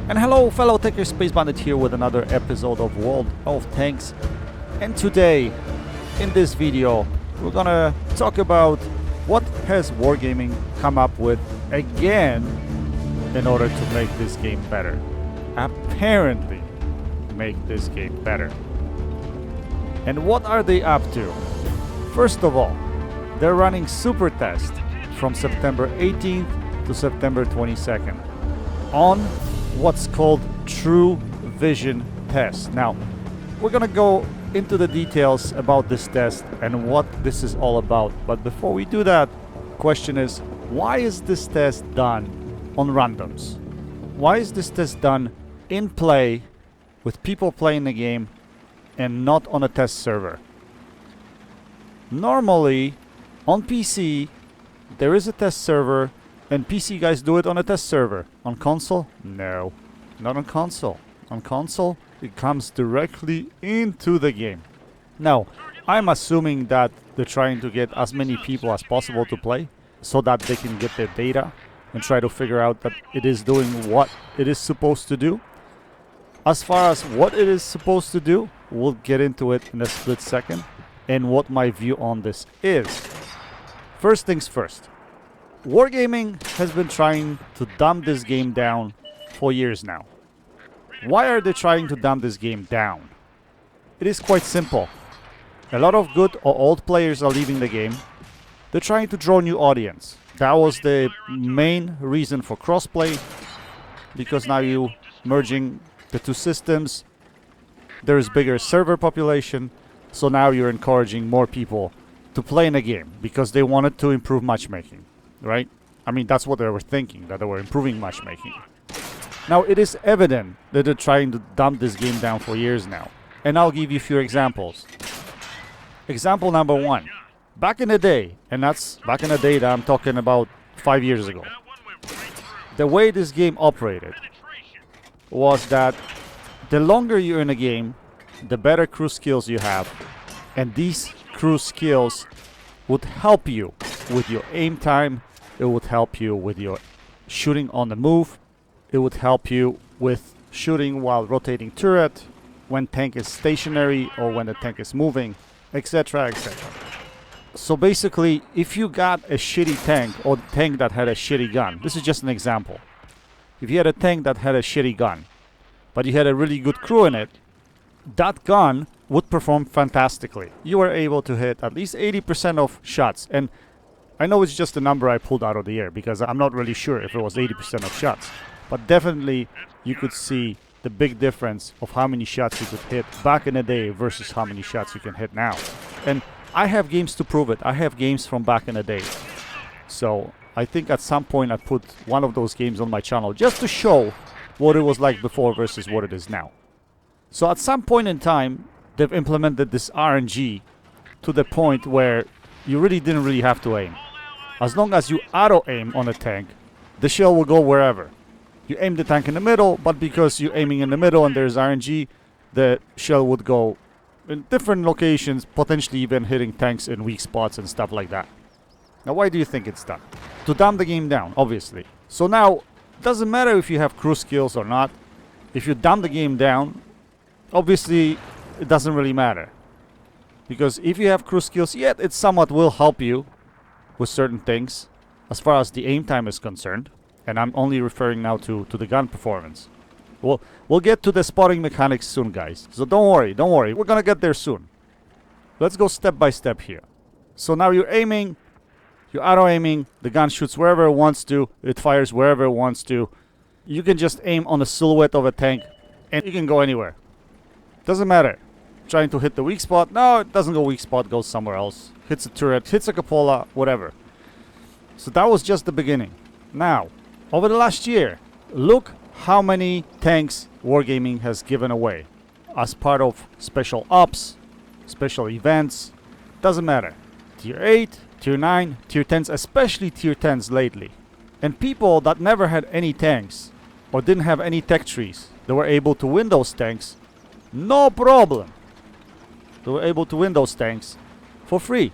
And hello fellow techers, SpaceBANDIT here with another episode of World of Tanks. And today, in this video, we're gonna talk about what has Wargaming come up with again in order to make this game better. Apparently make this game better. And what are they up to? First of all, they're running super test from September 18th to September 22nd on what's called True Vision test. Now, we're gonna go into the details about this test and what this is all about. But before we do that, question is, why is this test done on randoms? Why is this test done in play with people playing the game and not on a test server? Normally, on PC, there is a test server and PC guys do it on a test server. On console? No, not on console. On console, it comes directly into the game. Now, I'm assuming that they're trying to get as many people as possible to play so that they can get their data and try to figure out that it is doing what it is supposed to do. As far as what it is supposed to do, we'll get into it in a split second and what my view on this is. First things first. Wargaming has been trying to dumb this game down for years now. Why are they trying to dumb this game down? It is quite simple. A lot of good or old players are leaving the game. They're trying to draw new audience. That was the main reason for crossplay, because now you merging the two systems. There is bigger server population, so now you're encouraging more people to play in a game because they wanted to improve matchmaking. Right? I mean, that's what they were thinking, that they were improving matchmaking. Now, it is evident that they're trying to dumb this game down for years now. And I'll give you a few examples. Example number one. Back in the day, and that's back in the day that I'm talking about 5 years ago, the way this game operated was that the longer you're in a game, the better crew skills you have. And these crew skills would help you with your aim time. It would help you with your shooting on the move. It would help you with shooting while rotating turret, when tank is stationary or when the tank is moving, etc, etc. So basically, if you got a shitty tank or the tank that had a shitty gun, this is just an example. If you had a tank that had a shitty gun, but you had a really good crew in it, that gun would perform fantastically. You were able to hit at least 80% of shots. And I know it's just a number I pulled out of the air because I'm not really sure if it was 80% of shots. But definitely you could see the big difference of how many shots you could hit back in the day versus how many shots you can hit now. And I have games to prove it. I have games from back in the day. So I think at some point I put one of those games on my channel just to show what it was like before versus what it is now. So at some point in time, they've implemented this RNG to the point where you really didn't really have to aim. As long as you auto-aim on a tank, the shell will go wherever. You aim the tank in the middle, but because you're aiming in the middle and there's RNG, the shell would go in different locations, potentially even hitting tanks in weak spots and stuff like that. Now, why do you think it's done? To dumb the game down, obviously. So now, it doesn't matter if you have crew skills or not. If you dumb the game down, obviously, it doesn't really matter. Because if you have crew skills, yet it somewhat will help you with certain things as far as the aim time is concerned. And I'm only referring now to the gun performance. We'll get to the spotting mechanics soon, guys. So don't worry. We're gonna get there soon. Let's go step by step here. So now you're aiming, you're auto-aiming, the gun shoots wherever it wants to, it fires wherever it wants to. You can just aim on the silhouette of a tank and you can go anywhere. Doesn't matter. Trying to hit the weak spot. No, it doesn't go weak spot, goes somewhere else. Hits a turret, hits a cupola, whatever. So that was just the beginning. Now, over the last year, look how many tanks Wargaming has given away as part of special ops, special events. Doesn't matter. Tier 8, Tier 9, Tier 10s, especially Tier 10s lately. And people that never had any tanks or didn't have any tech trees, they were able to win those tanks. No problem. They were able to win those tanks for free.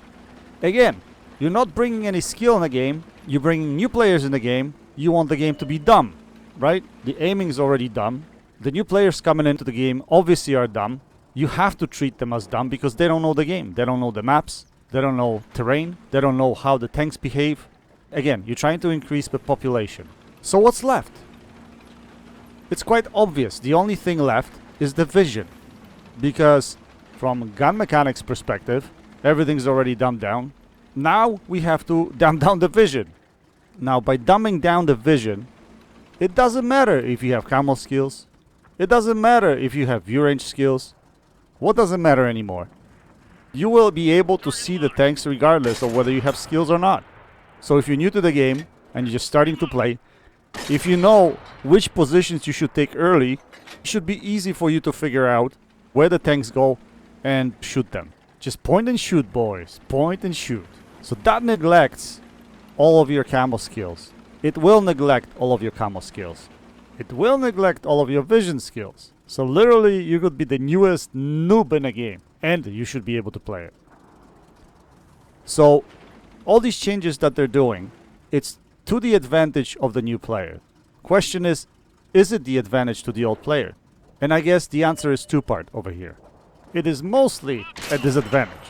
Again, you're not bringing any skill in the game. You're bringing new players in the game. You want the game to be dumb. right? The aiming is already dumb. The new players coming into the game obviously are dumb. You have to treat them as dumb because they don't know the game. They don't know the maps. They don't know terrain. They don't know how the tanks behave. Again, you're trying to increase the population. So what's left? It's quite obvious. The only thing left is the vision. Because from a gun mechanics perspective, everything's already dumbed down. Now we have to dumb down the vision. Now by dumbing down the vision, it doesn't matter if you have camo skills. It doesn't matter if you have view range skills. What doesn't matter anymore? You will be able to see the tanks regardless of whether you have skills or not. So if you're new to the game and you're just starting to play, if you know which positions you should take early, it should be easy for you to figure out where the tanks go and shoot them. Just point and shoot, boys. Point and shoot. So that neglects all of your camo skills. It will neglect all of your camo skills. It will neglect all of your vision skills. So literally you could be the newest noob in a game and you should be able to play it. So all these changes that they're doing, it's to the advantage of the new player. Question is it the advantage to the old player? And I guess the answer is two-part over here. It is mostly a disadvantage.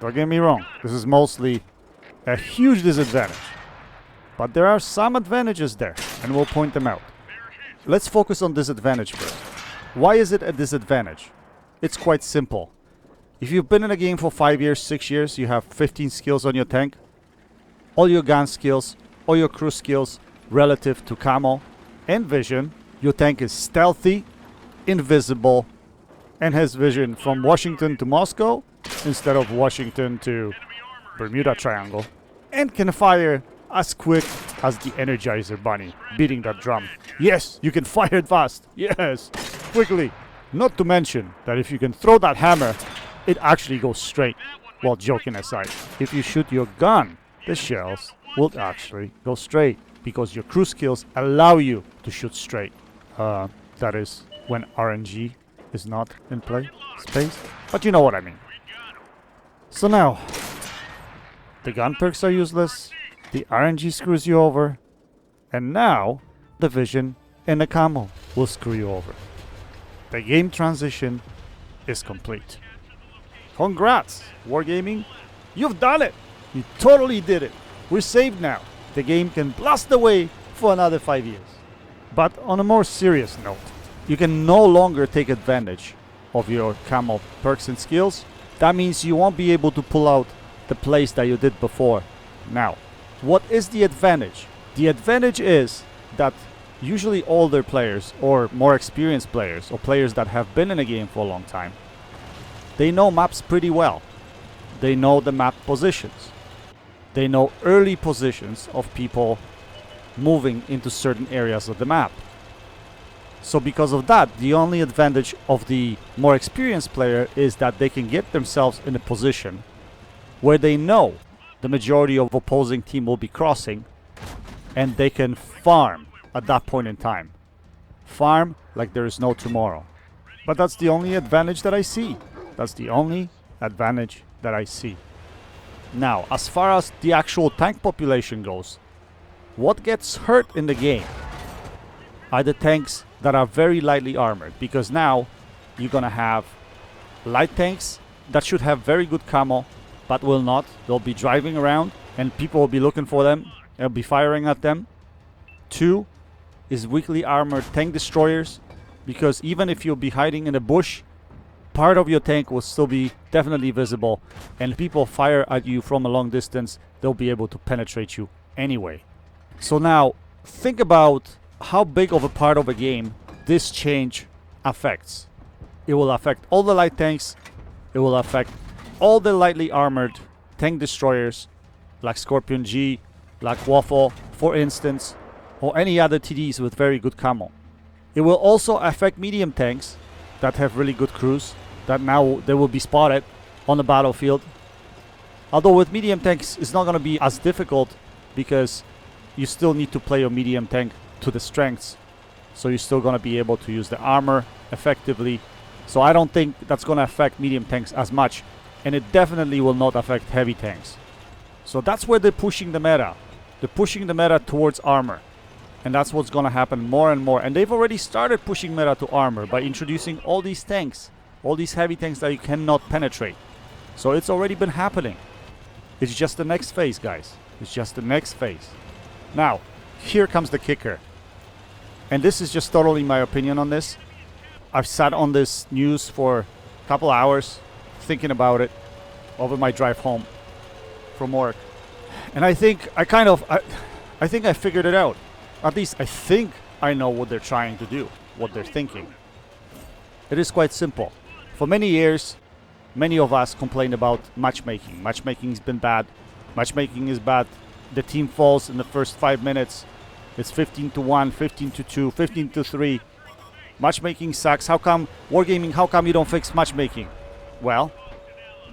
Don't get me wrong, this is mostly a huge disadvantage. But there are some advantages there, and we'll point them out. Let's focus on disadvantage first. Why is it a disadvantage? It's quite simple. If you've been in a game for 5 years, 6 years, you have 15 skills on your tank. All your gun skills, all your crew skills relative to camo and vision. Your tank is stealthy, invisible, and has vision from Washington to Moscow instead of Washington to Bermuda Triangle. And can fire as quick as the Energizer Bunny beating that drum. Yes, you can fire it fast. Yes, quickly. Not to mention that if you can throw that hammer, it actually goes straight. Well, joking aside, if you shoot your gun, the shells will actually go straight because your crew skills allow you to shoot straight. That is when RNG is not in play, space. But you know what I mean. So now, the gun perks are useless, the RNG screws you over, and now the vision and the camo will screw you over. The game transition is complete. Congrats, Wargaming. You've done it. You totally did it. We're saved now. The game can blast away for another 5 years. But on a more serious note, you can no longer take advantage of your camo perks and skills. That means you won't be able to pull out the plays that you did before. Now, what is the advantage? The advantage is that usually older players or more experienced players or players that have been in a game for a long time, they know maps pretty well. They know the map positions. They know early positions of people moving into certain areas of the map. So because of that, the only advantage of the more experienced player is that they can get themselves in a position where they know the majority of opposing team will be crossing and they can farm at that point in time. Farm like there is no tomorrow. But that's the only advantage that I see. That's the only advantage that I see. Now, as far as the actual tank population goes, what gets hurt in the game are the tanks that are very lightly armored, because now you're gonna have light tanks that should have very good camo but will not. They'll be driving around and people will be looking for them and be firing at them. 2 is weakly armored tank destroyers, because even if you'll be hiding in a bush, part of your tank will still be definitely visible, and people fire at you from a long distance, they'll be able to penetrate you anyway. So now think about how big of a part of a game this change affects. It will affect all the light tanks. It will affect all the lightly armored tank destroyers like Scorpion G, Black Waffle, for instance, or any other TDs with very good camo. It will also affect medium tanks that have really good crews, that now they will be spotted on the battlefield. Although with medium tanks it's not going to be as difficult, because you still need to play your medium tank to the strengths, so you're still going to be able to use the armor effectively. So I don't think that's going to affect medium tanks as much, and it definitely will not affect heavy tanks. So that's where they're pushing the meta. They're pushing the meta towards armor. And that's what's going to happen more and more. And they've already started pushing meta to armor by introducing all these tanks, all these heavy tanks that you cannot penetrate. So it's already been happening. It's just the next phase, guys. It's just the next phase. Now, here comes the kicker. And this is just totally my opinion on this. I've sat on this news for a couple hours thinking about it over my drive home from work. And I think I think I figured it out. At least I think I know what they're trying to do, what they're thinking. It is quite simple. For many years, many of us complained about matchmaking. Matchmaking's been bad. Matchmaking is bad. The team falls in the first 5 minutes. It's 15-1, 15-2, 15-3. Matchmaking sucks. How come, Wargaming, how come you don't fix matchmaking? Well,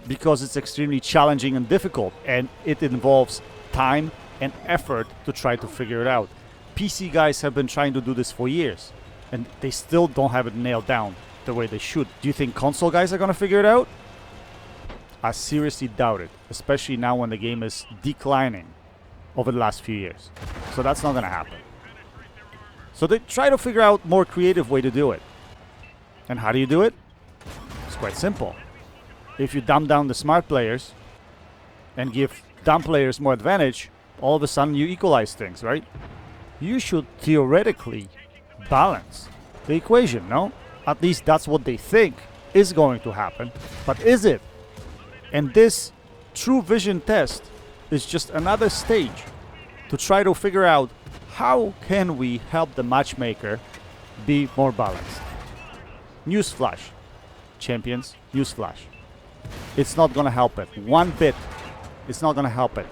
because it's extremely challenging and difficult, and it involves time and effort to try to figure it out. PC guys have been trying to do this for years, and they still don't have it nailed down the way they should. Do you think console guys are going to figure it out? I seriously doubt it, especially now when the game is declining over the last few years. So that's not going to happen. So they try to figure out more creative way to do it. And how do you do it? It's quite simple. If you dumb down the smart players and give dumb players more advantage, all of a sudden you equalize things, right? You should theoretically balance the equation, no? At least that's what they think is going to happen. But is it? And this true vision test is just another stage to try to figure out how can we help the matchmaker be more balanced. Newsflash, champions, newsflash. It's not gonna help it. One bit. It's not gonna help it.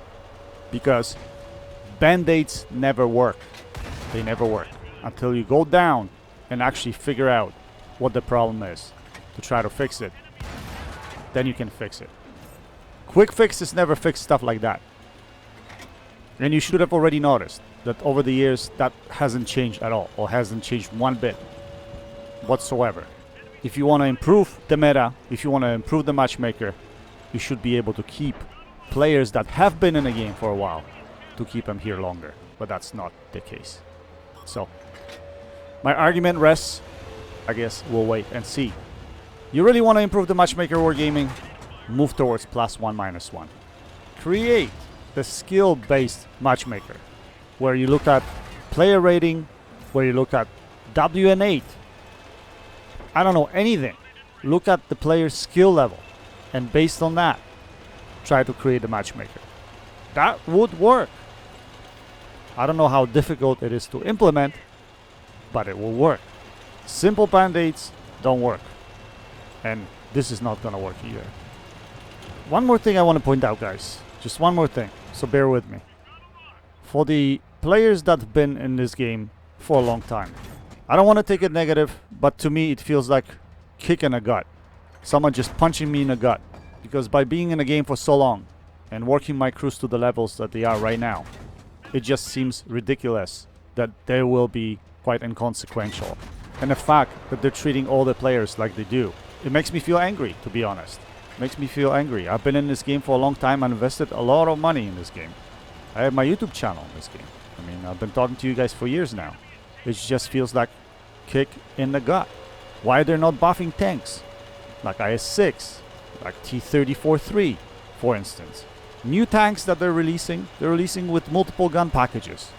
Because band-aids never work. They never work. Until you go down and actually figure out what the problem is to try to fix it. Then you can fix it. Quick fixes never fix stuff like that. And you should have already noticed that over the years that hasn't changed at all, or hasn't changed one bit whatsoever. If you want to improve the meta, if you want to improve the matchmaker, you should be able to keep players that have been in the game for a while, to keep them here longer. But that's not the case. So, my argument rests, I guess we'll wait and see. You really want to improve the matchmaker Wargaming? Move towards +1, -1. Create the skill-based matchmaker, where you look at player rating, where you look at WN8. I don't know, anything. Look at the player's skill level, and based on that, try to create a matchmaker. That would work. I don't know how difficult it is to implement, but it will work. Simple band-aids don't work. And this is not gonna work either. One more thing I want to point out, guys. Just one more thing, so bear with me. For the players that have been in this game for a long time, I don't want to take it negative, but to me it feels like kick in the gut. Someone just punching me in the gut. Because by being in the game for so long and working my crews to the levels that they are right now, it just seems ridiculous that they will be quite inconsequential. And the fact that they're treating all the players like they do, it makes me feel angry, to be honest. It makes me feel angry. I've been in this game for a long time and invested a lot of money in this game. I have my YouTube channel in this game. I mean, I've been talking to you guys for years now. It just feels like kick in the gut. Why they're not buffing tanks? Like IS-6, like T-34-3, for instance. New tanks that they're releasing with multiple gun packages.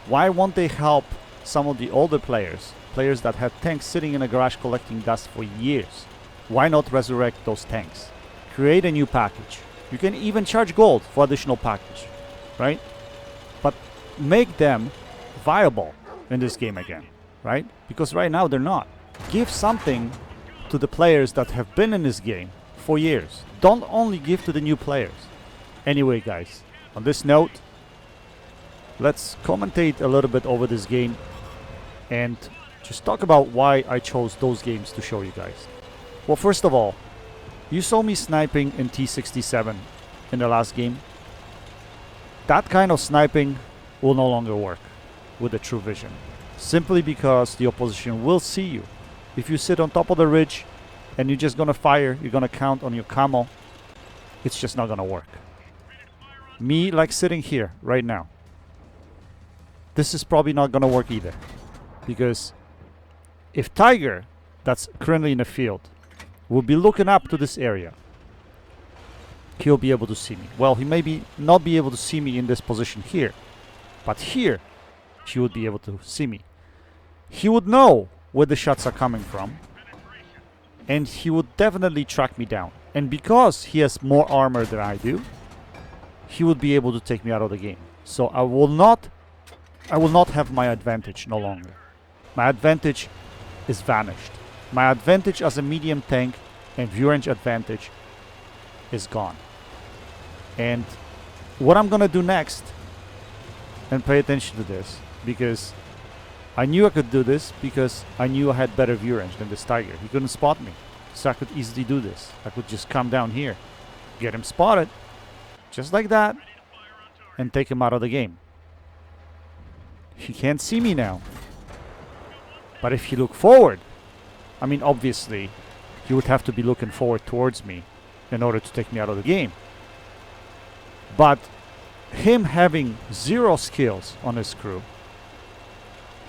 Why won't they help some of the older players that had tanks sitting in a garage collecting dust for years? Why not resurrect those tanks? Create a new package. You can even charge gold for additional package, right? But make them viable in this game again, right? Because right now they're not. Give something to the players that have been in this game for years. Don't only give to the new players. Anyway, guys, on this note, let's commentate a little bit over this game and just talk about why I chose those games to show you guys. Well, first of all, you saw me sniping in T-67 in the last game. That kind of sniping will no longer work with the true vision, simply because the opposition will see you. If you sit on top of the ridge and you're just gonna fire, you're gonna count on your camo, it's just not gonna work. Me, like sitting here right now, this is probably not going to work either. Because if Tiger, that's currently in the field, will be looking up to this area, he'll be able to see me. Well, he may not be able to see me in this position here, but here he would be able to see me. He would know where the shots are coming from, and he would definitely track me down. And because he has more armor than I do, he would be able to take me out of the game. So I will not have my advantage no longer. My advantage is vanished. My advantage as a medium tank and view range advantage is gone. And what I'm gonna do next, and pay attention to this, because I knew I could do this, because I knew I had better view range than this Tiger. He couldn't spot me, so I could easily do this. I could just come down here, get him spotted, just like that, and take him out of the game. He can't see me now. But if he look forward, I mean, obviously, he would have to be looking forward towards me in order to take me out of the game. But him having 0 skills on his crew,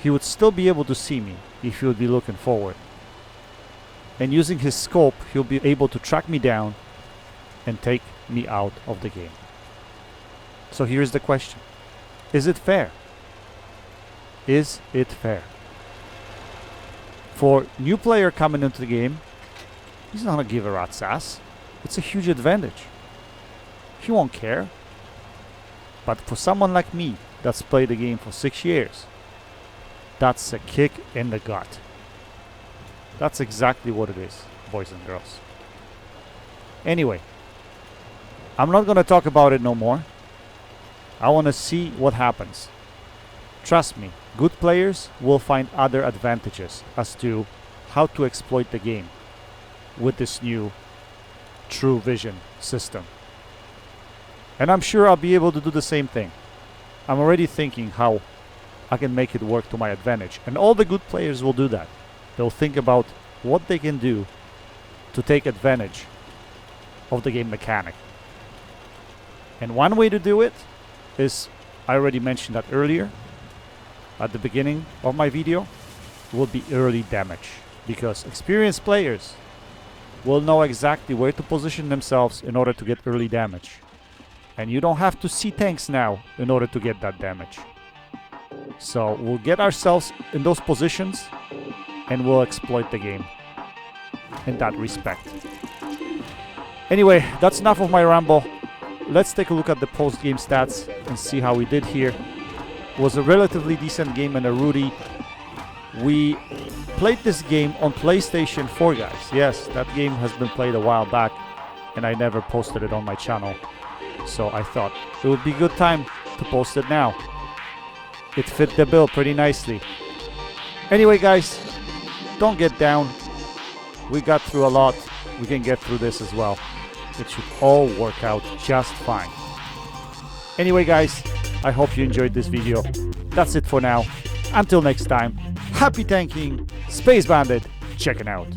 he would still be able to see me if he would be looking forward. And using his scope, he'll be able to track me down and take me out of the game. So here's the question. Is it fair? Is it fair? For new player coming into the game, he's not gonna give a rat's ass. It's a huge advantage. He won't care. But for someone like me that's played the game for 6 years, that's a kick in the gut. That's exactly what it is, boys and girls. Anyway, I'm not gonna talk about it no more. I wanna see what happens. Trust me, good players will find other advantages as to how to exploit the game with this new True Vision system. And I'm sure I'll be able to do the same thing. I'm already thinking how I can make it work to my advantage. And all the good players will do that. They'll think about what they can do to take advantage of the game mechanic. And one way to do it is, I already mentioned that earlier, at the beginning of my video, will be early damage. Because experienced players will know exactly where to position themselves in order to get early damage. And you don't have to see tanks now in order to get that damage. So we'll get ourselves in those positions and we'll exploit the game in that respect. Anyway, that's enough of my ramble. Let's take a look at the post-game stats and see how we did here. It was a relatively decent game and a Rudy. We played this game on PlayStation 4, guys. Yes, that game has been played a while back and I never posted it on my channel. So I thought it would be a good time to post it now. It fit the bill pretty nicely. Anyway, guys, don't get down. We got through a lot. We can get through this as well. It should all work out just fine. Anyway, guys, I hope you enjoyed this video. That's it for now. Until next time, happy tanking. SpaceBANDIT checking out.